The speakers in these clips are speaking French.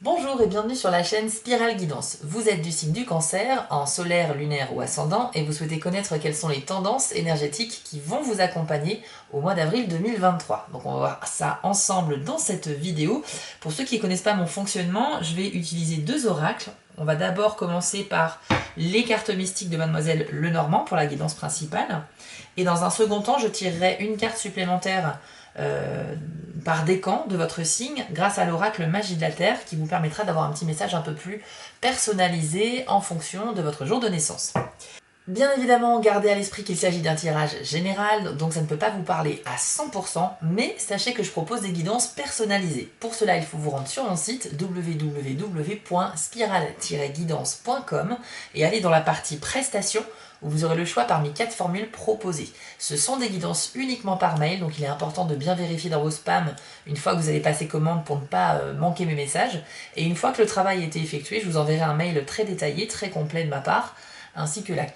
Bonjour et bienvenue sur la chaîne Spirale Guidance. Vous êtes du signe du Cancer, en solaire, lunaire ou ascendant, et vous souhaitez connaître quelles sont les tendances énergétiques qui vont vous accompagner au mois d'avril 2023. Donc on va voir ça ensemble dans cette vidéo. Pour ceux qui ne connaissent pas mon fonctionnement, je vais utiliser deux oracles. On va d'abord commencer par les cartes mystiques de Mademoiselle Lenormand pour la guidance principale. Et dans un second temps, je tirerai une carte supplémentaire par décan de votre signe grâce à l'oracle Magie de la Terre qui vous permettra d'avoir un petit message un peu plus personnalisé en fonction de votre jour de naissance. Bien évidemment, gardez à l'esprit qu'il s'agit d'un tirage général, donc ça ne peut pas vous parler à 100%, mais sachez que je propose des guidances personnalisées. Pour cela, il faut vous rendre sur mon site www.spiral-guidance.com et aller dans la partie prestations où vous aurez le choix parmi 4 formules proposées. Ce sont des guidances uniquement par mail, donc il est important de bien vérifier dans vos spams une fois que vous allez passer commande pour ne pas manquer mes messages. Et une fois que le travail a été effectué, je vous enverrai un mail très détaillé, très complet de ma part, ainsi que la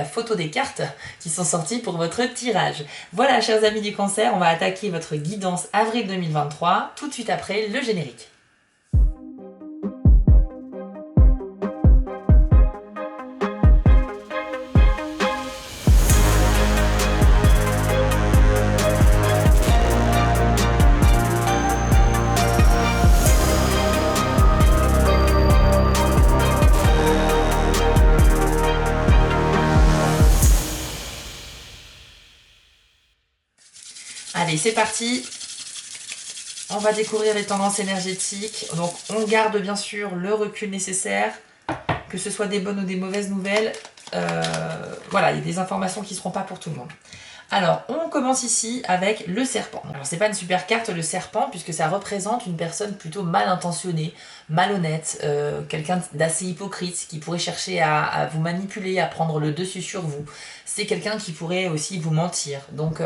photo des cartes qui sont sorties pour votre tirage. Voilà, chers amis du Cancer, on va attaquer votre guidance avril 2023 tout de suite après le générique. Allez, c'est parti. On va découvrir les tendances énergétiques. Donc, on garde bien sûr le recul nécessaire, que ce soit des bonnes ou des mauvaises nouvelles. Voilà, il y a des informations qui ne seront pas pour tout le monde. Alors, on commence ici avec le serpent. Alors, c'est pas une super carte, le serpent, puisque ça représente une personne plutôt mal intentionnée, malhonnête, quelqu'un d'assez hypocrite, qui pourrait chercher à vous manipuler, à prendre le dessus sur vous. C'est quelqu'un qui pourrait aussi vous mentir. Donc,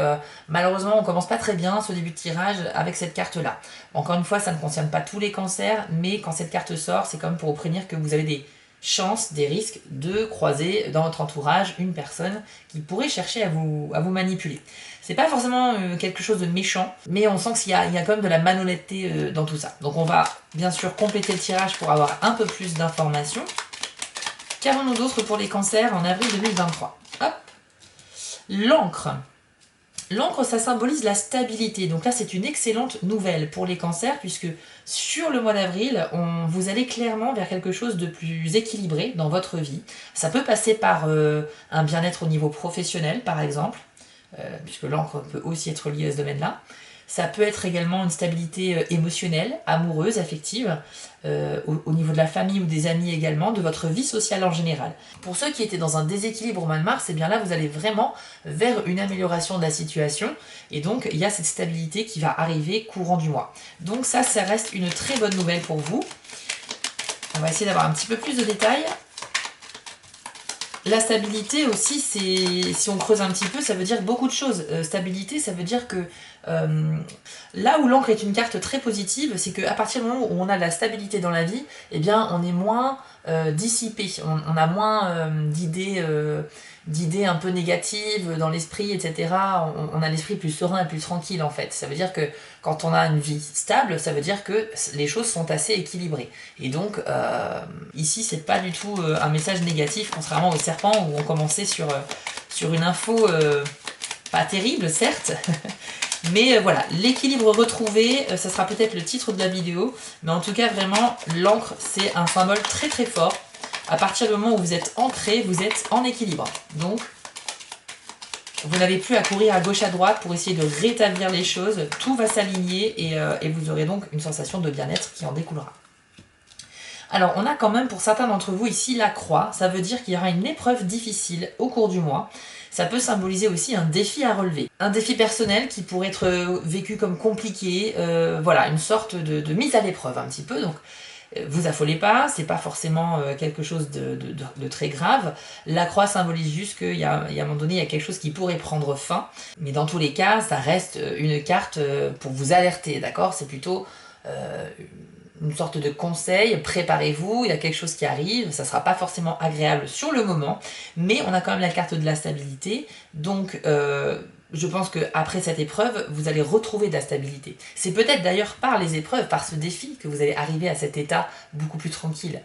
malheureusement, on commence pas très bien ce début de tirage avec cette carte-là. Encore une fois, ça ne concerne pas tous les cancers, mais quand cette carte sort, c'est comme pour vous prévenir que vous avez des chances, des risques de croiser dans votre entourage une personne qui pourrait chercher à vous manipuler. C'est pas forcément quelque chose de méchant, mais on sent qu'il y a quand même de la malhonnêteté dans tout ça. Donc on va bien sûr compléter le tirage pour avoir un peu plus d'informations. Qu'avons-nous d'autre pour les cancers en avril 2023 ? Hop, l'encre. L'encre, ça symbolise la stabilité. Donc là, c'est une excellente nouvelle pour les cancers, puisque sur le mois d'avril, vous allez clairement vers quelque chose de plus équilibré dans votre vie. Ça peut passer par un bien-être au niveau professionnel, par exemple, puisque l'encre peut aussi être liée à ce domaine-là. Ça peut être également une stabilité émotionnelle, amoureuse, affective, au niveau de la famille ou des amis également, de votre vie sociale en général. Pour ceux qui étaient dans un déséquilibre au mois de mars, et bien là vous allez vraiment vers une amélioration de la situation, et donc il y a cette stabilité qui va arriver courant du mois. Donc ça reste une très bonne nouvelle pour vous. On va essayer d'avoir un petit peu plus de détails. La stabilité aussi, si on creuse un petit peu, ça veut dire beaucoup de choses. Stabilité, ça veut dire que là où l'encre est une carte très positive, c'est qu'à partir du moment où on a de la stabilité dans la vie, eh bien on est moins dissipé, on a moins d'idées un peu négatives dans l'esprit, etc. On a l'esprit plus serein et plus tranquille en fait. Ça veut dire que quand on a une vie stable, ça veut dire que les choses sont assez équilibrées. Et donc ici, c'est pas du tout un message négatif, contrairement au serpent où on commençait sur une info pas terrible, certes. Mais voilà, l'équilibre retrouvé, ça sera peut-être le titre de la vidéo. Mais en tout cas, vraiment, l'encre, c'est un symbole très très fort. À partir du moment où vous êtes ancré, vous êtes en équilibre. Donc, vous n'avez plus à courir à gauche à droite pour essayer de rétablir les choses. Tout va s'aligner et vous aurez donc une sensation de bien-être qui en découlera. Alors, on a quand même pour certains d'entre vous ici la croix. Ça veut dire qu'il y aura une épreuve difficile au cours du mois. Ça peut symboliser aussi un défi à relever. Un défi personnel qui pourrait être vécu comme compliqué. Voilà, une sorte de mise à l'épreuve un petit peu. Donc, vous affolez pas, c'est pas forcément quelque chose de très grave. La croix symbolise juste qu'il y a un moment donné, il y a quelque chose qui pourrait prendre fin. Mais dans tous les cas, ça reste une carte pour vous alerter, d'accord ? C'est plutôt une sorte de conseil, préparez-vous, il y a quelque chose qui arrive, ça sera pas forcément agréable sur le moment, mais on a quand même la carte de la stabilité, donc je pense qu'après cette épreuve, vous allez retrouver de la stabilité. C'est peut-être d'ailleurs par les épreuves, par ce défi, que vous allez arriver à cet état beaucoup plus tranquille.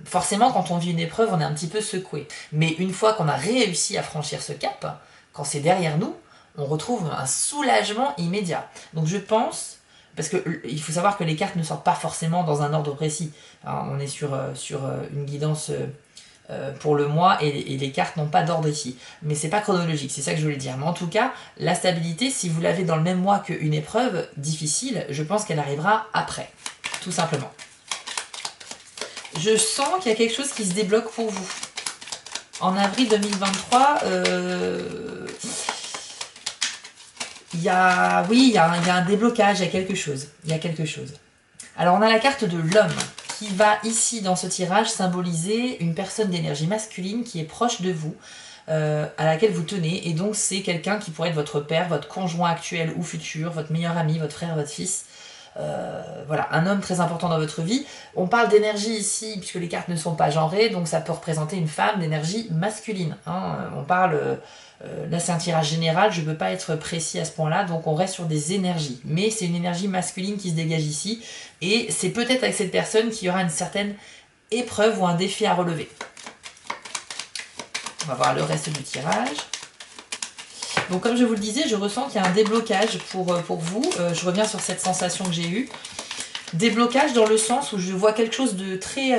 Forcément, quand on vit une épreuve, on est un petit peu secoué. Mais une fois qu'on a réussi à franchir ce cap, quand c'est derrière nous, on retrouve un soulagement immédiat. Donc je pense, parce qu'il faut savoir que les cartes ne sortent pas forcément dans un ordre précis. Hein, on est sur une guidance pour le mois et les cartes n'ont pas d'ordre ici. Mais c'est pas chronologique, c'est ça que je voulais dire. Mais en tout cas, la stabilité, si vous l'avez dans le même mois qu'une épreuve difficile, je pense qu'elle arrivera après, tout simplement. Je sens qu'il y a quelque chose qui se débloque pour vous. En avril 2023, il y a un déblocage, il y a quelque chose. Alors on a la carte de l'homme qui va ici dans ce tirage symboliser une personne d'énergie masculine qui est proche de vous, à laquelle vous tenez, et donc c'est quelqu'un qui pourrait être votre père, votre conjoint actuel ou futur, votre meilleur ami, votre frère, votre fils. Voilà, un homme très important dans votre vie. On parle d'énergie ici, puisque les cartes ne sont pas genrées, donc ça peut représenter une femme d'énergie masculine. Hein. On parle, là c'est un tirage général, je ne peux pas être précis à ce point-là, donc on reste sur des énergies. Mais c'est une énergie masculine qui se dégage ici, et c'est peut-être avec cette personne qu'il y aura une certaine épreuve ou un défi à relever. On va voir le reste du tirage. Donc comme je vous le disais, je ressens qu'il y a un déblocage pour vous. Je reviens sur cette sensation que j'ai eue. Déblocage dans le sens où je vois quelque chose de très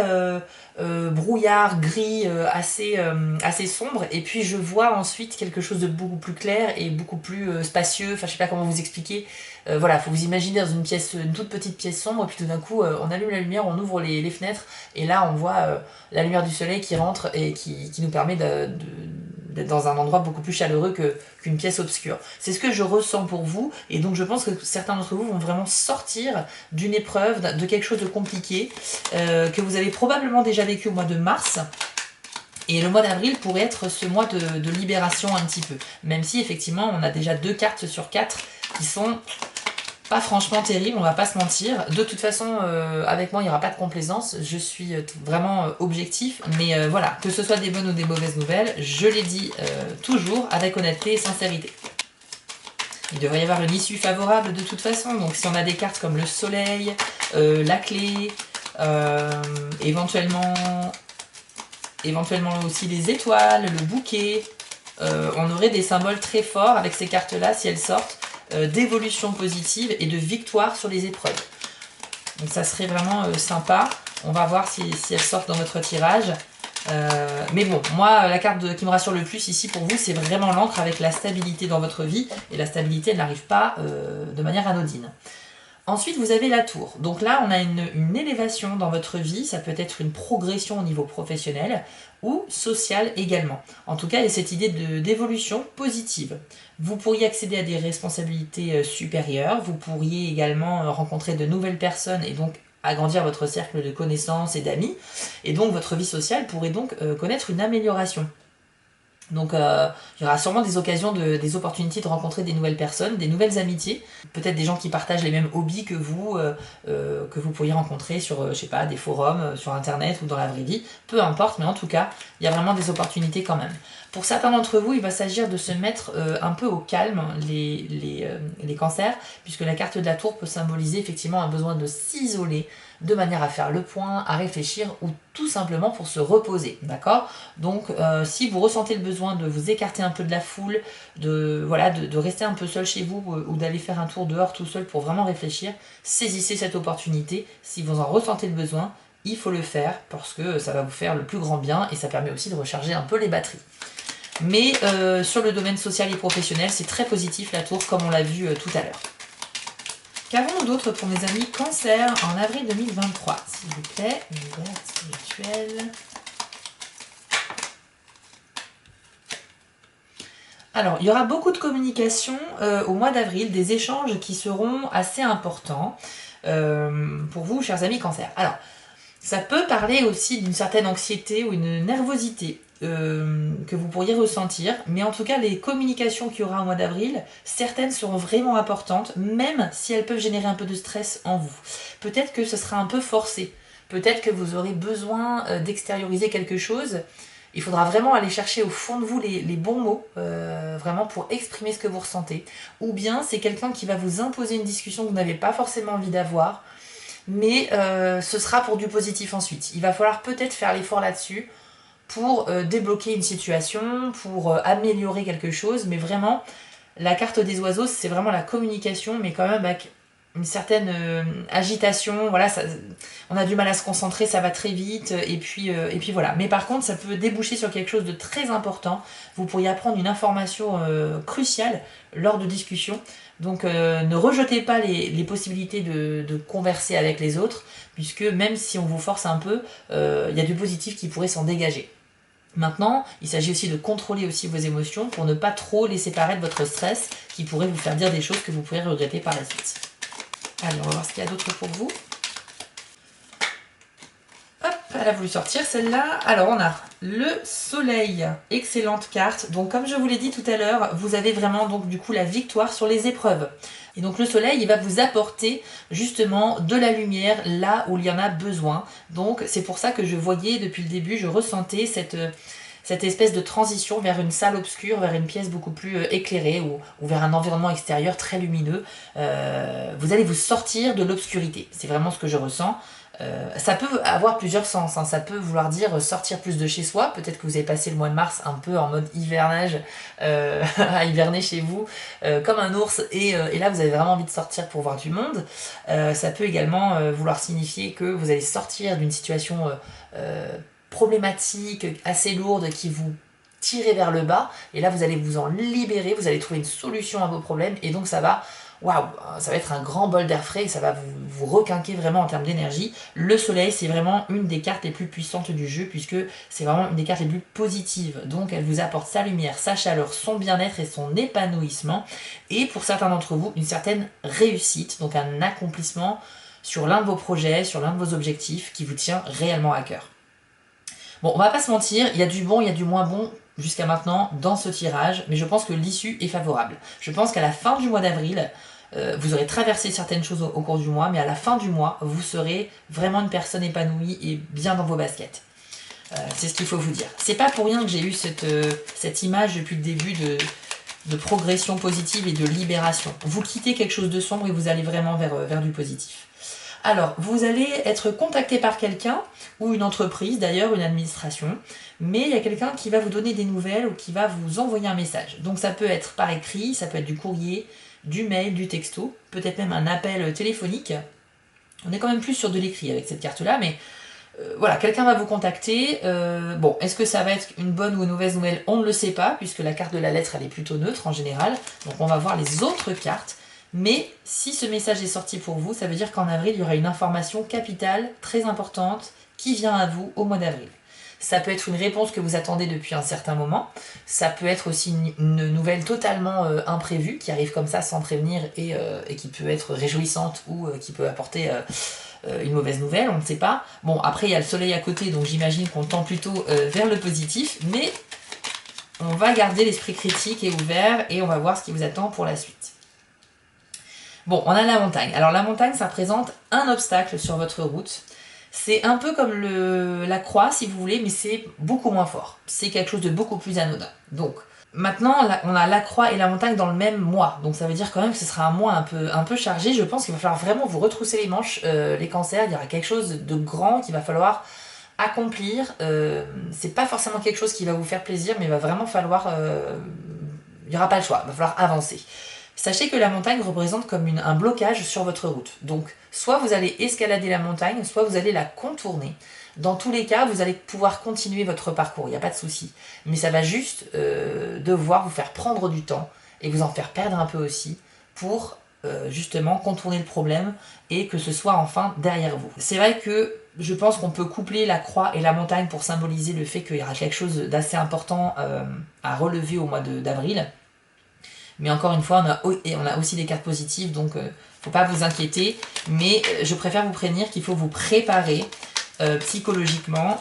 brouillard, gris, assez sombre. Et puis je vois ensuite quelque chose de beaucoup plus clair et beaucoup plus spacieux. Enfin, je sais pas comment vous expliquer. Voilà, faut vous imaginer dans une toute petite pièce sombre. Et puis tout d'un coup, on allume la lumière, on ouvre les fenêtres. Et là, on voit la lumière du soleil qui rentre et qui nous permet d'être dans un endroit beaucoup plus chaleureux qu'une pièce obscure. C'est ce que je ressens pour vous, et donc je pense que certains d'entre vous vont vraiment sortir d'une épreuve, de quelque chose de compliqué, que vous avez probablement déjà vécu au mois de mars, et le mois d'avril pourrait être ce mois de libération un petit peu, même si effectivement on a déjà 2 cartes sur 4 qui sont pas franchement terrible, on va pas se mentir. De toute façon, avec moi, il n'y aura pas de complaisance. Je suis vraiment objectif. Mais voilà, que ce soit des bonnes ou des mauvaises nouvelles, je l'ai dit toujours avec honnêteté et sincérité. Il devrait y avoir une issue favorable de toute façon. Donc si on a des cartes comme le soleil, la clé, éventuellement aussi les étoiles, le bouquet, on aurait des symboles très forts avec ces cartes-là si elles sortent. D'évolution positive et de victoire sur les épreuves. Donc ça serait vraiment sympa. On va voir si elles sortent dans votre tirage. Mais bon, moi, la carte qui me rassure le plus ici pour vous, c'est vraiment l'encre avec la stabilité dans votre vie. Et la stabilité, elle n'arrive pas de manière anodine. Ensuite, vous avez la tour. Donc là, on a une élévation dans votre vie. Ça peut être une progression au niveau professionnel ou social également. En tout cas, il y a cette idée d'évolution positive. Vous pourriez accéder à des responsabilités supérieures. Vous pourriez également rencontrer de nouvelles personnes et donc agrandir votre cercle de connaissances et d'amis. Et donc, votre vie sociale pourrait donc connaître une amélioration. Donc il y aura sûrement des occasions, des opportunités de rencontrer des nouvelles personnes, des nouvelles amitiés, peut-être des gens qui partagent les mêmes hobbies que vous pourriez rencontrer sur, je sais pas, des forums, sur internet ou dans la vraie vie, peu importe, mais en tout cas, il y a vraiment des opportunités quand même. Pour certains d'entre vous, il va s'agir de se mettre un peu au calme, les cancers, puisque la carte de la tour peut symboliser effectivement un besoin de s'isoler, de manière à faire le point, à réfléchir ou tout simplement pour se reposer, d'accord? Donc si vous ressentez le besoin de vous écarter un peu de la foule, de rester un peu seul chez vous ou d'aller faire un tour dehors tout seul pour vraiment réfléchir, saisissez cette opportunité. Si vous en ressentez le besoin, il faut le faire parce que ça va vous faire le plus grand bien et ça permet aussi de recharger un peu les batteries. Mais sur le domaine social et professionnel, c'est très positif la tour comme on l'a vu tout à l'heure. Qu'avons-nous d'autre pour mes amis Cancer en avril 2023? S'il vous plaît, univers spirituel. Alors, il y aura beaucoup de communication au mois d'avril, des échanges qui seront assez importants pour vous, chers amis Cancer. Alors, ça peut parler aussi d'une certaine anxiété ou une nervosité que vous pourriez ressentir, mais en tout cas les communications qu'il y aura au mois d'avril, certaines seront vraiment importantes, même si elles peuvent générer un peu de stress en vous. Peut-être que ce sera un peu forcé, peut-être que vous aurez besoin d'extérioriser quelque chose Il faudra vraiment aller chercher au fond de vous les bons mots, vraiment pour exprimer ce que vous ressentez. Ou bien c'est quelqu'un qui va vous imposer une discussion que vous n'avez pas forcément envie d'avoir, mais ce sera pour du positif ensuite. Il va falloir peut-être faire l'effort là-dessus pour débloquer une situation, pour améliorer quelque chose, mais vraiment, la carte des oiseaux, c'est vraiment la communication, mais quand même avec une certaine agitation, voilà, ça, on a du mal à se concentrer, ça va très vite, et puis voilà. Mais par contre, ça peut déboucher sur quelque chose de très important. Vous pourriez apprendre une information cruciale lors de discussions. Donc ne rejetez pas les possibilités de converser avec les autres, puisque même si on vous force un peu, il y a du positif qui pourrait s'en dégager. Maintenant, il s'agit aussi de contrôler aussi vos émotions pour ne pas trop laisser paraître votre stress qui pourrait vous faire dire des choses que vous pourrez regretter par la suite. Allez, on va voir ce qu'il y a d'autre pour vous. Hop, elle a voulu sortir celle-là. Alors, on a le soleil. Excellente carte. Donc, comme je vous l'ai dit tout à l'heure, vous avez vraiment donc du coup la victoire sur les épreuves. Et donc le soleil, il va vous apporter justement de la lumière là où il y en a besoin. Donc c'est pour ça que je voyais depuis le début, je ressentais cette espèce de transition vers une salle obscure, vers une pièce beaucoup plus éclairée ou vers un environnement extérieur très lumineux. Vous allez vous sortir de l'obscurité. C'est vraiment ce que je ressens. Ça peut avoir plusieurs sens, hein. Ça peut vouloir dire sortir plus de chez soi. Peut-être que vous avez passé le mois de mars un peu en mode hivernage, à hiverner chez vous comme un ours, et là vous avez vraiment envie de sortir pour voir du monde. Ça peut également vouloir signifier que vous allez sortir d'une situation problématique, assez lourde, qui vous tirait vers le bas, et là vous allez vous en libérer, vous allez trouver une solution à vos problèmes, et donc ça va... Waouh, ça va être un grand bol d'air frais et ça va vous requinquer vraiment en termes d'énergie. Le soleil, c'est vraiment une des cartes les plus puissantes du jeu puisque c'est vraiment une des cartes les plus positives. Donc elle vous apporte sa lumière, sa chaleur, son bien-être et son épanouissement. Et pour certains d'entre vous, une certaine réussite, donc un accomplissement sur l'un de vos projets, sur l'un de vos objectifs qui vous tient réellement à cœur. Bon, on va pas se mentir, il y a du bon, il y a du moins bon jusqu'à maintenant dans ce tirage, mais je pense que l'issue est favorable. Je pense qu'à la fin du mois d'avril, vous aurez traversé certaines choses au cours du mois, mais à la fin du mois, vous serez vraiment une personne épanouie et bien dans vos baskets. C'est ce qu'il faut vous dire. C'est pas pour rien que j'ai eu cette image depuis le début de progression positive et de libération. Vous quittez quelque chose de sombre et vous allez vraiment vers du positif. Alors, vous allez être contacté par quelqu'un, ou une entreprise d'ailleurs, une administration, mais il y a quelqu'un qui va vous donner des nouvelles ou qui va vous envoyer un message. Donc ça peut être par écrit, ça peut être du courrier, du mail, du texto, peut-être même un appel téléphonique. On est quand même plus sur de l'écrit avec cette carte-là, mais voilà, quelqu'un va vous contacter. Bon, est-ce que ça va être une bonne ou une mauvaise nouvelle? On ne le sait pas, puisque la carte de la lettre, elle est plutôt neutre en général. Donc on va voir les autres cartes. Mais si ce message est sorti pour vous, ça veut dire qu'en avril, il y aura une information capitale, très importante, qui vient à vous au mois d'avril. Ça peut être une réponse que vous attendez depuis un certain moment. Ça peut être aussi une nouvelle totalement imprévue, qui arrive comme ça sans prévenir et qui peut être réjouissante ou qui peut apporter une mauvaise nouvelle, on ne sait pas. Bon, après, il y a le soleil à côté, donc j'imagine qu'on tend plutôt vers le positif, mais on va garder l'esprit critique et ouvert et on va voir ce qui vous attend pour la suite. Bon, on a la montagne. Alors la montagne, ça représente un obstacle sur votre route. C'est un peu comme la croix, si vous voulez, mais c'est beaucoup moins fort. C'est quelque chose de beaucoup plus anodin. Donc, maintenant, on a la croix et la montagne dans le même mois. Donc ça veut dire quand même que ce sera un mois un peu chargé. Je pense qu'il va falloir vraiment vous retrousser les manches, les cancers. Il y aura quelque chose de grand qu'il va falloir accomplir. C'est pas forcément quelque chose qui va vous faire plaisir, mais il va vraiment falloir... il n'y aura pas le choix, il va falloir avancer. Sachez que la montagne représente comme un blocage sur votre route. Donc, soit vous allez escalader la montagne, soit vous allez la contourner. Dans tous les cas, vous allez pouvoir continuer votre parcours, il n'y a pas de souci. Mais ça va juste devoir vous faire prendre du temps et vous en faire perdre un peu aussi pour justement contourner le problème et que ce soit enfin derrière vous. C'est vrai que je pense qu'on peut coupler la croix et la montagne pour symboliser le fait qu'il y aura quelque chose d'assez important à relever au mois d'avril. Mais encore une fois, on a aussi des cartes positives, donc faut pas vous inquiéter. Mais je préfère vous prévenir qu'il faut vous préparer psychologiquement.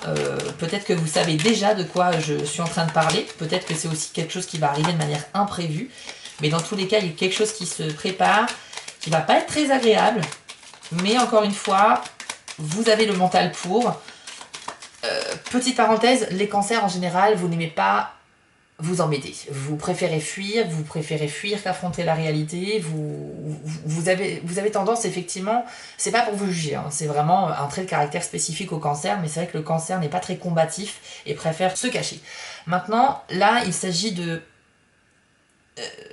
Peut-être que vous savez déjà de quoi je suis en train de parler. Peut-être que c'est aussi quelque chose qui va arriver de manière imprévue. Mais dans tous les cas, il y a quelque chose qui se prépare, qui va pas être très agréable. Mais encore une fois, vous avez le mental pour. Petite parenthèse, les cancers en général, vous n'aimez pas vous embêter. Vous préférez fuir qu'affronter la réalité. Vous avez tendance, effectivement, c'est pas pour vous juger, hein, c'est vraiment un trait de caractère spécifique au cancer, mais c'est vrai que le cancer n'est pas très combatif et préfère se cacher. Maintenant, là, il s'agit de...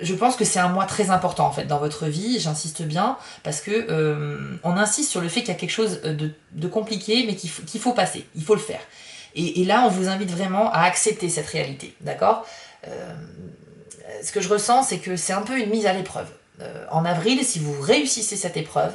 je pense que c'est un mois très important en fait dans votre vie, j'insiste bien, parce que on insiste sur le fait qu'il y a quelque chose de compliqué, mais qu'il faut passer, il faut le faire. Et là, on vous invite vraiment à accepter cette réalité, d'accord? Ce que je ressens, c'est que c'est un peu une mise à l'épreuve. En avril, si vous réussissez cette épreuve,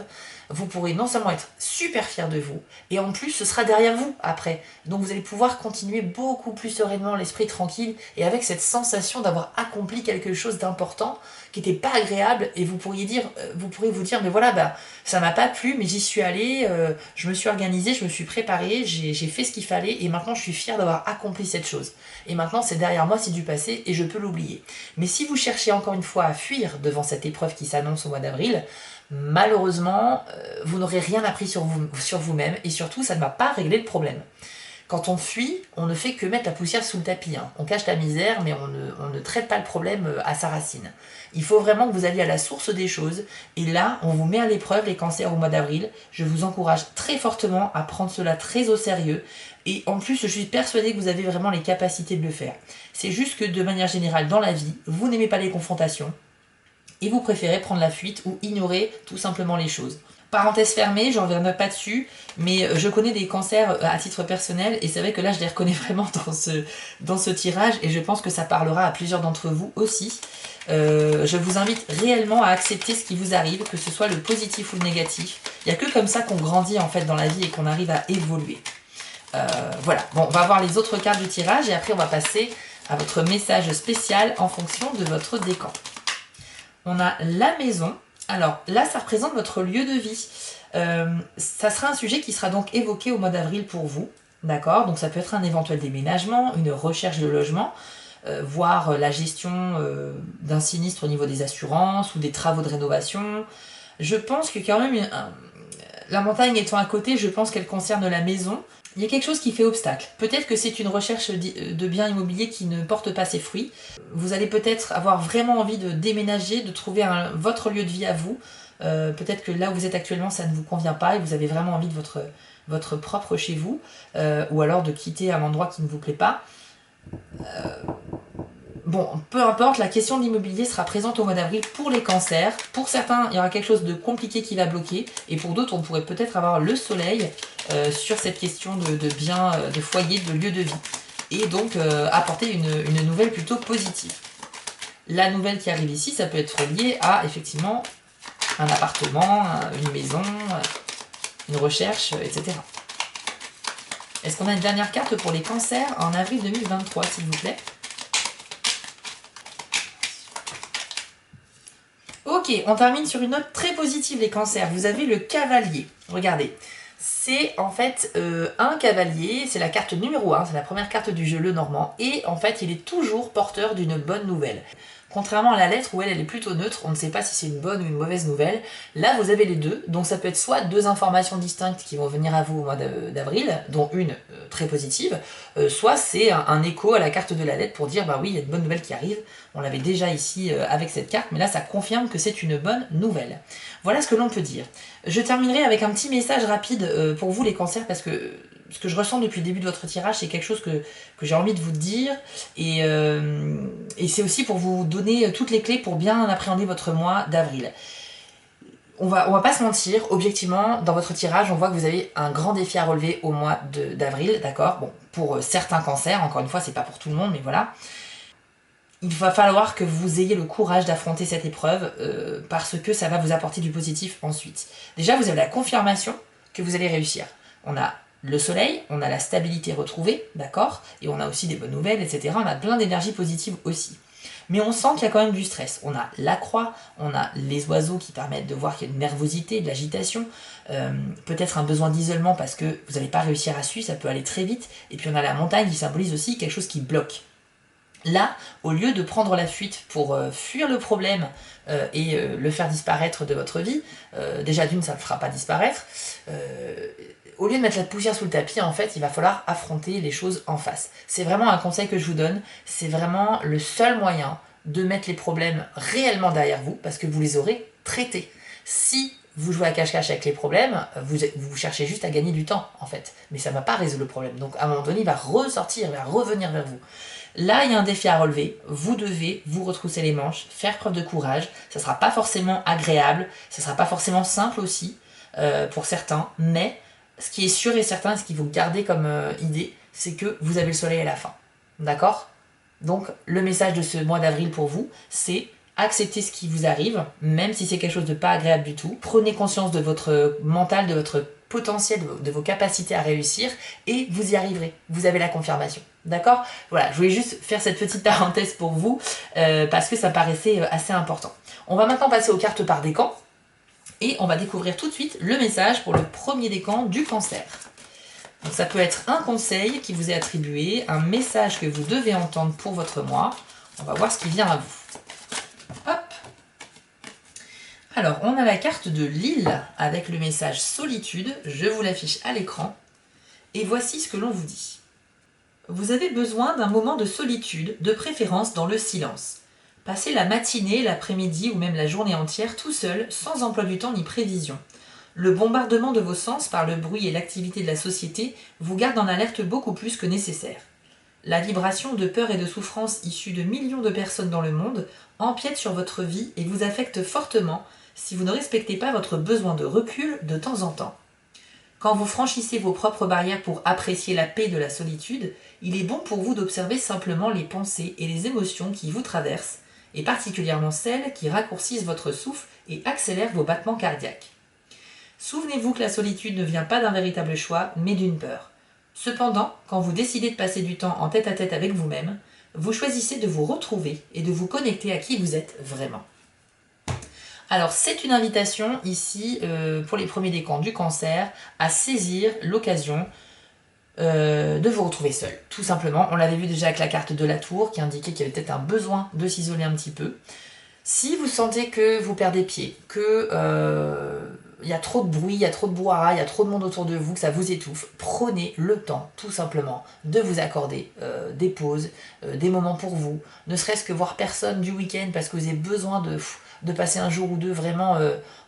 vous pourrez non seulement être super fier de vous, et en plus, ce sera derrière vous après. Donc vous allez pouvoir continuer beaucoup plus sereinement, l'esprit tranquille, et avec cette sensation d'avoir accompli quelque chose d'important, qui n'était pas agréable, et vous pourriez vous dire, mais voilà, bah, ça m'a pas plu, mais j'y suis allé, je me suis organisé, je me suis préparé, j'ai fait ce qu'il fallait, et maintenant je suis fier d'avoir accompli cette chose. Et maintenant c'est derrière moi, c'est du passé, et je peux l'oublier. Mais si vous cherchez encore une fois à fuir devant cette épreuve qui s'annonce au mois d'avril, malheureusement, vous n'aurez rien appris sur vous-même, et surtout, ça ne va pas régler le problème. Quand on fuit, on ne fait que mettre la poussière sous le tapis. Hein. On cache la misère, mais on ne traite pas le problème à sa racine. Il faut vraiment que vous alliez à la source des choses, et là, on vous met à l'épreuve les cancers au mois d'avril. Je vous encourage très fortement à prendre cela très au sérieux, et en plus, je suis persuadée que vous avez vraiment les capacités de le faire. C'est juste que, de manière générale, dans la vie, vous n'aimez pas les confrontations, et vous préférez prendre la fuite ou ignorer tout simplement les choses. Parenthèse fermée, j'en reviendrai pas dessus, mais je connais des cancers à titre personnel, et c'est vrai que là je les reconnais vraiment dans ce tirage, et je pense que ça parlera à plusieurs d'entre vous aussi. Je vous invite réellement à accepter ce qui vous arrive, que ce soit le positif ou le négatif. Il n'y a que comme ça qu'on grandit en fait dans la vie et qu'on arrive à évoluer. Voilà, bon, on va voir les autres cartes du tirage, et après on va passer à votre message spécial en fonction de votre décan. On a la maison. Alors là, ça représente votre lieu de vie. Ça sera un sujet qui sera donc évoqué au mois d'avril pour vous. D'accord? Donc ça peut être un éventuel déménagement, une recherche de logement, voire la gestion d'un sinistre au niveau des assurances ou des travaux de rénovation. Je pense que quand même, la montagne étant à côté, je pense qu'elle concerne la maison. Il y a quelque chose qui fait obstacle. Peut-être que c'est une recherche de biens immobiliers qui ne porte pas ses fruits. Vous allez peut-être avoir vraiment envie de déménager, de trouver votre lieu de vie à vous. Peut-être que là où vous êtes actuellement, ça ne vous convient pas et vous avez vraiment envie de votre propre chez vous. Ou alors de quitter un endroit qui ne vous plaît pas. Bon, peu importe, la question de l'immobilier sera présente au mois d'avril pour les cancers. Pour certains, il y aura quelque chose de compliqué qui va bloquer. Et pour d'autres, on pourrait peut-être avoir le soleil sur cette question de biens, de foyer, de lieu de vie. Et donc apporter une nouvelle plutôt positive. La nouvelle qui arrive ici, ça peut être lié à effectivement un appartement, une maison, une recherche, etc. Est-ce qu'on a une dernière carte pour les cancers en avril 2023, s'il vous plaît ? Ok, on termine sur une note très positive, les cancers. Vous avez le cavalier. Regardez, c'est en fait un cavalier, c'est la carte numéro 1, c'est la première carte du jeu, le Normand. Et en fait, il est toujours porteur d'une bonne nouvelle. Contrairement à la lettre où elle est plutôt neutre, on ne sait pas si c'est une bonne ou une mauvaise nouvelle. Là, vous avez les deux, donc ça peut être soit deux informations distinctes qui vont venir à vous au mois d'avril, dont une très positive, soit c'est un écho à la carte de la lettre pour dire, bah oui, il y a une bonne nouvelle qui arrive. On l'avait déjà ici avec cette carte, mais là, ça confirme que c'est une bonne nouvelle. Voilà ce que l'on peut dire. Je terminerai avec un petit message rapide pour vous, les cancers, parce que ce que je ressens depuis le début de votre tirage, c'est quelque chose que j'ai envie de vous dire, et c'est aussi pour vous donner toutes les clés pour bien appréhender votre mois d'avril. On va pas se mentir, objectivement, dans votre tirage, on voit que vous avez un grand défi à relever au mois d'avril, d'accord? Bon, pour certains cancers, encore une fois, c'est pas pour tout le monde, mais voilà. Il va falloir que vous ayez le courage d'affronter cette épreuve, parce que ça va vous apporter du positif ensuite. Déjà, vous avez la confirmation que vous allez réussir. On a le soleil, on a la stabilité retrouvée, d'accord? Et on a aussi des bonnes nouvelles, etc. On a plein d'énergie positive aussi. Mais on sent qu'il y a quand même du stress. On a la croix, on a les oiseaux qui permettent de voir qu'il y a une nervosité, de l'agitation, peut-être un besoin d'isolement parce que vous n'allez pas réussir à suivre, ça peut aller très vite. Et puis on a la montagne qui symbolise aussi quelque chose qui bloque. Là, au lieu de prendre la fuite pour fuir le problème et le faire disparaître de votre vie, déjà d'une, ça ne le fera pas disparaître, au lieu de mettre la poussière sous le tapis, en fait, il va falloir affronter les choses en face. C'est vraiment un conseil que je vous donne, c'est vraiment le seul moyen de mettre les problèmes réellement derrière vous, parce que vous les aurez traités. Si vous jouez à cache-cache avec les problèmes, vous cherchez juste à gagner du temps, en fait. Mais ça ne va pas résoudre le problème. Donc, à un moment donné, il va ressortir, il va revenir vers vous. Là, il y a un défi à relever. Vous devez vous retrousser les manches, faire preuve de courage. Ça ne sera pas forcément agréable, ça ne sera pas forcément simple aussi, pour certains. Mais ce qui est sûr et certain, ce qu'il faut garder comme idée, c'est que vous avez le soleil à la fin. D'accord? Donc, le message de ce mois d'avril pour vous, c'est acceptez ce qui vous arrive, même si c'est quelque chose de pas agréable du tout. Prenez conscience de votre mental, de votre potentiel, de vos capacités à réussir, et vous y arriverez. Vous avez la confirmation. D'accord? Voilà, je voulais juste faire cette petite parenthèse pour vous, parce que ça paraissait assez important. On va maintenant passer aux cartes par décan, et on va découvrir tout de suite le message pour le premier décan du Cancer. Donc ça peut être un conseil qui vous est attribué, un message que vous devez entendre pour votre mois. On va voir ce qui vient à vous. Hop. Alors, on a la carte de l'île avec le message solitude. Je vous l'affiche à l'écran. Et voici ce que l'on vous dit. Vous avez besoin d'un moment de solitude, de préférence dans le silence. Passez la matinée, l'après-midi ou même la journée entière tout seul, sans emploi du temps ni prévision. Le bombardement de vos sens par le bruit et l'activité de la société vous garde en alerte beaucoup plus que nécessaire. La vibration de peur et de souffrance issue de millions de personnes dans le monde empiète sur votre vie et vous affecte fortement si vous ne respectez pas votre besoin de recul de temps en temps. Quand vous franchissez vos propres barrières pour apprécier la paix de la solitude, il est bon pour vous d'observer simplement les pensées et les émotions qui vous traversent, et particulièrement celles qui raccourcissent votre souffle et accélèrent vos battements cardiaques. Souvenez-vous que la solitude ne vient pas d'un véritable choix, mais d'une peur. Cependant, quand vous décidez de passer du temps en tête-à-tête avec vous-même, vous choisissez de vous retrouver et de vous connecter à qui vous êtes vraiment. Alors, c'est une invitation ici, pour les premiers décans du Cancer, à saisir l'occasion de vous retrouver seul. Tout simplement, on l'avait vu déjà avec la carte de la tour qui indiquait qu'il y avait peut-être un besoin de s'isoler un petit peu. Si vous sentez que vous perdez pied, que il y a trop de bruit, il y a trop de brouhaha, il y a trop de monde autour de vous, que ça vous étouffe, prenez le temps, tout simplement, de vous accorder des pauses, des moments pour vous, ne serait-ce que voir personne du week-end parce que vous avez besoin de passer un jour ou deux vraiment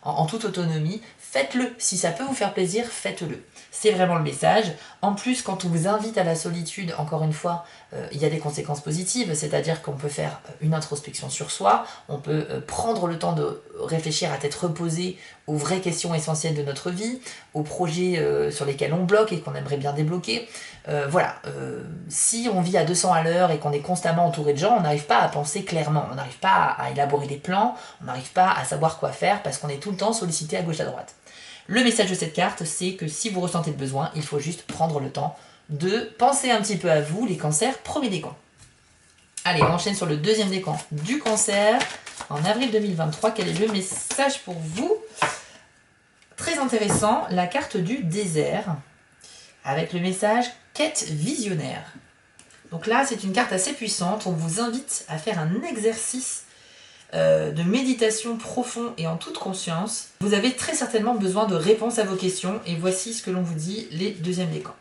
en toute autonomie. Faites-le, si ça peut vous faire plaisir, faites-le. C'est vraiment le message. En plus, quand on vous invite à la solitude, encore une fois, il y a des conséquences positives, c'est-à-dire qu'on peut faire une introspection sur soi, on peut prendre le temps de réfléchir à tête reposée aux vraies questions essentielles de notre vie, aux projets sur lesquels on bloque et qu'on aimerait bien débloquer. Voilà, si on vit à 200 à l'heure et qu'on est constamment entouré de gens, on n'arrive pas à penser clairement, on n'arrive pas à élaborer des plans, on n'arrive pas à savoir quoi faire parce qu'on est tout le temps sollicité à gauche à droite. Le message de cette carte, c'est que si vous ressentez le besoin, il faut juste prendre le temps de penser un petit peu à vous, les cancers, premier décan. Allez, on enchaîne sur le deuxième décan du Cancer. En avril 2023, quel est le message pour vous? Très intéressant, la carte du désert, avec le message quête visionnaire. Donc là, c'est une carte assez puissante, on vous invite à faire un exercice de méditation profond et en toute conscience. Vous avez très certainement besoin de réponses à vos questions et voici ce que l'on vous dit, les deuxièmes décans.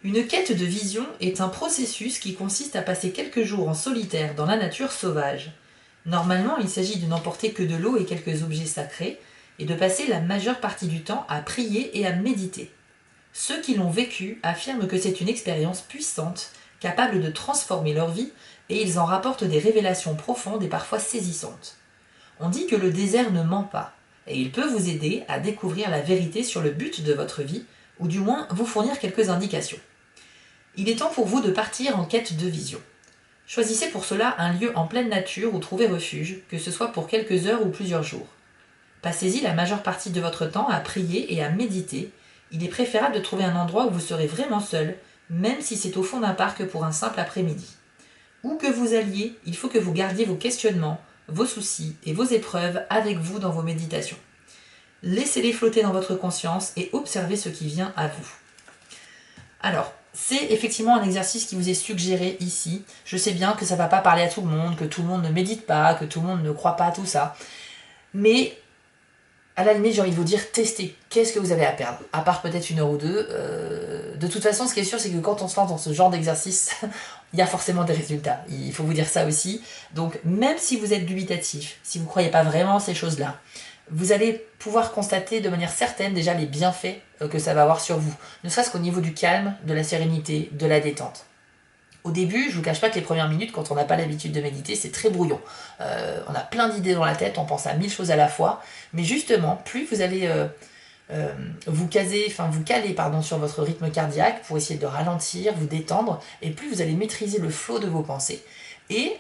Une quête de vision est un processus qui consiste à passer quelques jours en solitaire dans la nature sauvage. Normalement, il s'agit de n'emporter que de l'eau et quelques objets sacrés et de passer la majeure partie du temps à prier et à méditer. Ceux qui l'ont vécu affirment que c'est une expérience puissante, capable de transformer leur vie, et ils en rapportent des révélations profondes et parfois saisissantes. On dit que le désert ne ment pas, et il peut vous aider à découvrir la vérité sur le but de votre vie, ou du moins vous fournir quelques indications. Il est temps pour vous de partir en quête de vision. Choisissez pour cela un lieu en pleine nature où trouver refuge, que ce soit pour quelques heures ou plusieurs jours. Passez-y la majeure partie de votre temps à prier et à méditer. Il est préférable de trouver un endroit où vous serez vraiment seul, même si c'est au fond d'un parc pour un simple après-midi. Où que vous alliez, il faut que vous gardiez vos questionnements, vos soucis et vos épreuves avec vous dans vos méditations. Laissez-les flotter dans votre conscience et observez ce qui vient à vous. Alors, c'est effectivement un exercice qui vous est suggéré ici. Je sais bien que ça ne va pas parler à tout le monde, que tout le monde ne médite pas, que tout le monde ne croit pas à tout ça. Mais à la limite, j'ai envie de vous dire, testez. Qu'est-ce que vous avez à perdre? À part peut-être 1 heure ou deux. De toute façon, ce qui est sûr, c'est que quand on se lance dans ce genre d'exercice, il y a forcément des résultats. Il faut vous dire ça aussi. Donc, même si vous êtes dubitatif, si vous ne croyez pas vraiment ces choses-là, vous allez pouvoir constater de manière certaine déjà les bienfaits que ça va avoir sur vous. Ne serait-ce qu'au niveau du calme, de la sérénité, de la détente. Au début, je ne vous cache pas que les premières minutes, quand on n'a pas l'habitude de méditer, c'est très brouillon. On a plein d'idées dans la tête, on pense à 1000 choses à la fois. Mais justement, plus vous allez vous caler sur votre rythme cardiaque pour essayer de ralentir, vous détendre, et plus vous allez maîtriser le flot de vos pensées. Et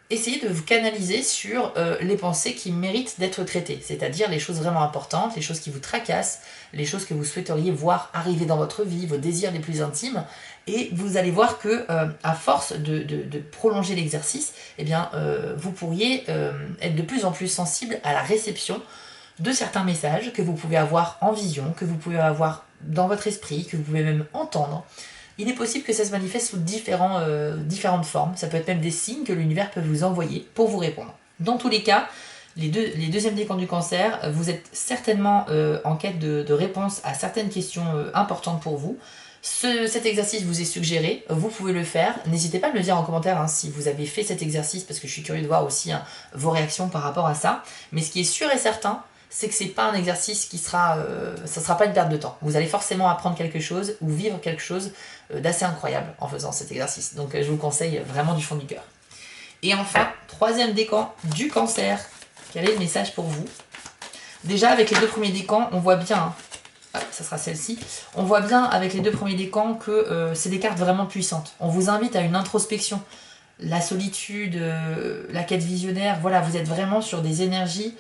essayez de vous canaliser sur les pensées qui méritent d'être traitées, c'est-à-dire les choses vraiment importantes, les choses qui vous tracassent, les choses que vous souhaiteriez voir arriver dans votre vie, vos désirs les plus intimes, et vous allez voir que à force de prolonger l'exercice, eh bien, vous pourriez être de plus en plus sensible à la réception de certains messages que vous pouvez avoir en vision, que vous pouvez avoir dans votre esprit, que vous pouvez même entendre. Il est possible que ça se manifeste sous différentes formes. Ça peut être même des signes que l'univers peut vous envoyer pour vous répondre. Dans tous les cas, les deuxièmes décans du cancer, vous êtes certainement en quête de réponses à certaines questions importantes pour vous. Cet exercice vous est suggéré, vous pouvez le faire. N'hésitez pas à me le dire en commentaire si vous avez fait cet exercice, parce que je suis curieux de voir aussi vos réactions par rapport à ça. Mais ce qui est sûr et certain, c'est que c'est pas un exercice qui sera, ça sera pas une perte de temps. Vous allez forcément apprendre quelque chose ou vivre quelque chose d'assez incroyable en faisant cet exercice. Donc je vous conseille vraiment du fond du cœur. Et enfin, troisième décan du cancer. Quel est le message pour vous? Déjà avec les deux premiers décans, on voit bien, ça sera celle-ci, on voit bien avec les deux premiers décans que c'est des cartes vraiment puissantes. On vous invite à une introspection. La solitude, la quête visionnaire, voilà, vous êtes vraiment sur des énergies...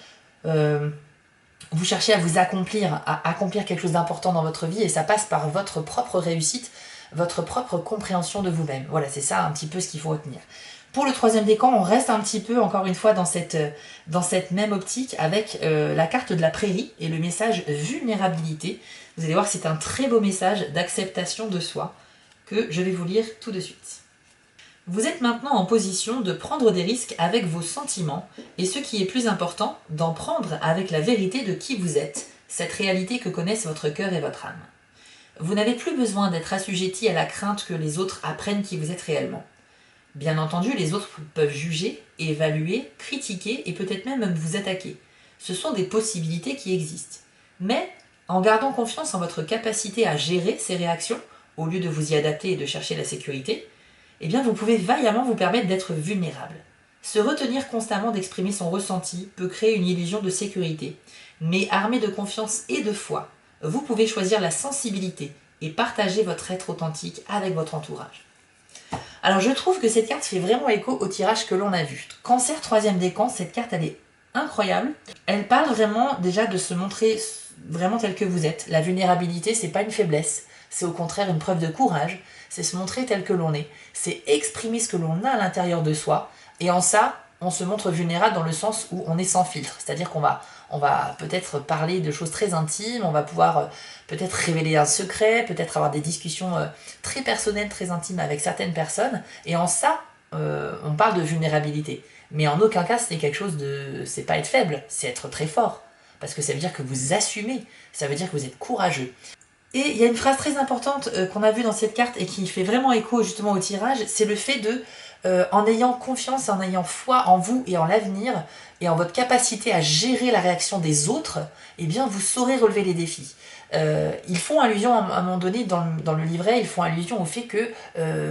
vous cherchez à vous accomplir, à accomplir quelque chose d'important dans votre vie, et ça passe par votre propre réussite, votre propre compréhension de vous-même. Voilà, c'est ça un petit peu ce qu'il faut retenir. Pour le troisième décan, on reste un petit peu, encore une fois, dans cette même optique, avec la carte de la prairie et le message vulnérabilité. Vous allez voir que c'est un très beau message d'acceptation de soi, que je vais vous lire tout de suite. Vous êtes maintenant en position de prendre des risques avec vos sentiments et ce qui est plus important, d'en prendre avec la vérité de qui vous êtes, cette réalité que connaissent votre cœur et votre âme. Vous n'avez plus besoin d'être assujetti à la crainte que les autres apprennent qui vous êtes réellement. Bien entendu, les autres peuvent juger, évaluer, critiquer et peut-être même vous attaquer. Ce sont des possibilités qui existent. Mais, en gardant confiance en votre capacité à gérer ces réactions, au lieu de vous y adapter et de chercher la sécurité, eh bien vous pouvez vaillamment vous permettre d'être vulnérable. Se retenir constamment d'exprimer son ressenti peut créer une illusion de sécurité, mais armé de confiance et de foi, vous pouvez choisir la sensibilité et partager votre être authentique avec votre entourage. Alors je trouve que cette carte fait vraiment écho au tirage que l'on a vu. Cancer, troisième décan, cette carte elle est incroyable. Elle parle vraiment déjà de se montrer vraiment tel que vous êtes. La vulnérabilité, c'est pas une faiblesse, c'est au contraire une preuve de courage. C'est se montrer tel que l'on est, c'est exprimer ce que l'on a à l'intérieur de soi, et en ça, on se montre vulnérable dans le sens où on est sans filtre, c'est-à-dire qu'on va peut-être parler de choses très intimes, on va pouvoir peut-être révéler un secret, peut-être avoir des discussions très personnelles, très intimes avec certaines personnes, et en ça, on parle de vulnérabilité. Mais en aucun cas, c'est quelque chose de... c'est pas être faible, c'est être très fort, parce que ça veut dire que vous assumez, ça veut dire que vous êtes courageux. Et il y a une phrase très importante qu'on a vue dans cette carte et qui fait vraiment écho justement au tirage, c'est le fait de, en ayant confiance, en ayant foi en vous et en l'avenir, et en votre capacité à gérer la réaction des autres, eh bien vous saurez relever les défis. Ils font allusion à un moment donné dans le livret, ils font allusion au fait que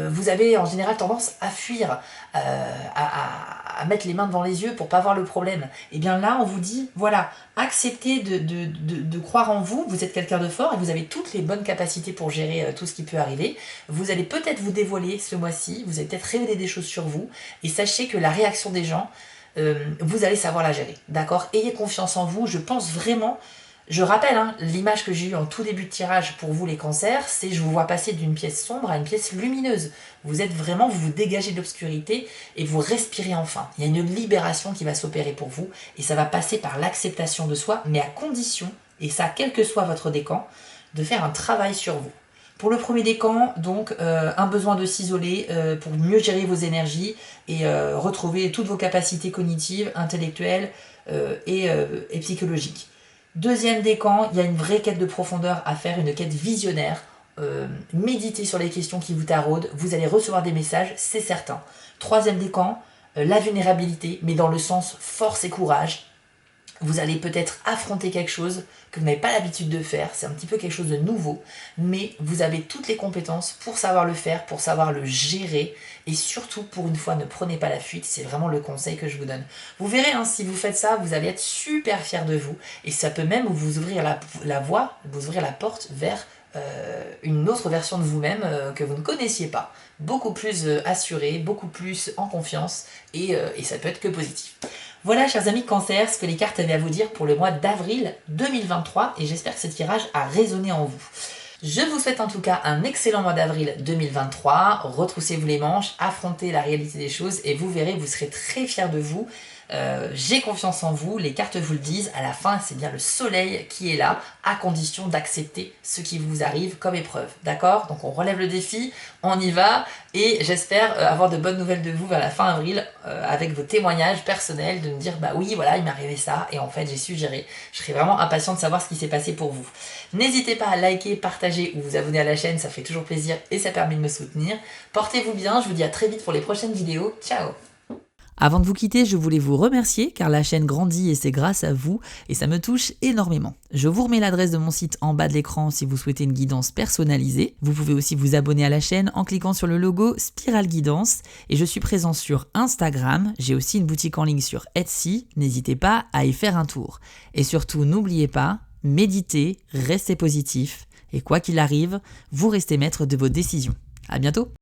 vous avez en général tendance à fuir, à mettre les mains devant les yeux pour pas voir le problème. Et bien là on vous dit, voilà, acceptez de croire en vous, vous êtes quelqu'un de fort et vous avez toutes les bonnes capacités pour gérer tout ce qui peut arriver. Vous allez peut-être vous dévoiler ce mois-ci, vous allez peut-être révéler des choses sur vous, et sachez que la réaction des gens, vous allez savoir la gérer, d'accord? Ayez confiance en vous, je pense vraiment... Je rappelle, l'image que j'ai eue en tout début de tirage pour vous les cancers, c'est je vous vois passer d'une pièce sombre à une pièce lumineuse. Vous êtes vraiment, vous vous dégagez de l'obscurité et vous respirez enfin. Il y a une libération qui va s'opérer pour vous et ça va passer par l'acceptation de soi, mais à condition, et ça quel que soit votre décan, de faire un travail sur vous. Pour le premier décan, donc un besoin de s'isoler pour mieux gérer vos énergies et retrouver toutes vos capacités cognitives, intellectuelles et psychologiques. Deuxième décan, il y a une vraie quête de profondeur à faire, une quête visionnaire. Méditez sur les questions qui vous taraudent, vous allez recevoir des messages, c'est certain. Troisième décan, la vulnérabilité, mais dans le sens force et courage. Vous allez peut-être affronter quelque chose que vous n'avez pas l'habitude de faire, c'est un petit peu quelque chose de nouveau, mais vous avez toutes les compétences pour savoir le faire, pour savoir le gérer, et surtout, pour une fois, ne prenez pas la fuite, c'est vraiment le conseil que je vous donne. Vous verrez, hein, si vous faites ça, vous allez être super fiers de vous, et ça peut même vous ouvrir la voie, vous ouvrir la porte vers une autre version de vous-même que vous ne connaissiez pas. Beaucoup plus assuré, beaucoup plus en confiance, et ça peut être que positif. Voilà, chers amis Cancer, ce que les cartes avaient à vous dire pour le mois d'avril 2023 et j'espère que ce tirage a résonné en vous. Je vous souhaite en tout cas un excellent mois d'avril 2023. Retroussez-vous les manches, affrontez la réalité des choses et vous verrez, vous serez très fiers de vous. J'ai confiance en vous, les cartes vous le disent, à la fin c'est bien le soleil qui est là, à condition d'accepter ce qui vous arrive comme épreuve, d'accord? Donc on relève le défi, on y va, et j'espère avoir de bonnes nouvelles de vous vers la fin avril, avec vos témoignages personnels, de me dire bah oui voilà il m'est arrivé ça, et en fait j'ai su gérer. Je serai vraiment impatient de savoir ce qui s'est passé pour vous. N'hésitez pas à liker, partager ou vous abonner à la chaîne, ça fait toujours plaisir et ça permet de me soutenir. Portez-vous bien, je vous dis à très vite pour les prochaines vidéos, ciao! Avant de vous quitter, je voulais vous remercier car la chaîne grandit et c'est grâce à vous et ça me touche énormément. Je vous remets l'adresse de mon site en bas de l'écran si vous souhaitez une guidance personnalisée. Vous pouvez aussi vous abonner à la chaîne en cliquant sur le logo Spiral Guidance et je suis présent sur Instagram. J'ai aussi une boutique en ligne sur Etsy. N'hésitez pas à y faire un tour. Et surtout, n'oubliez pas, méditez, restez positif et quoi qu'il arrive, vous restez maître de vos décisions. À bientôt!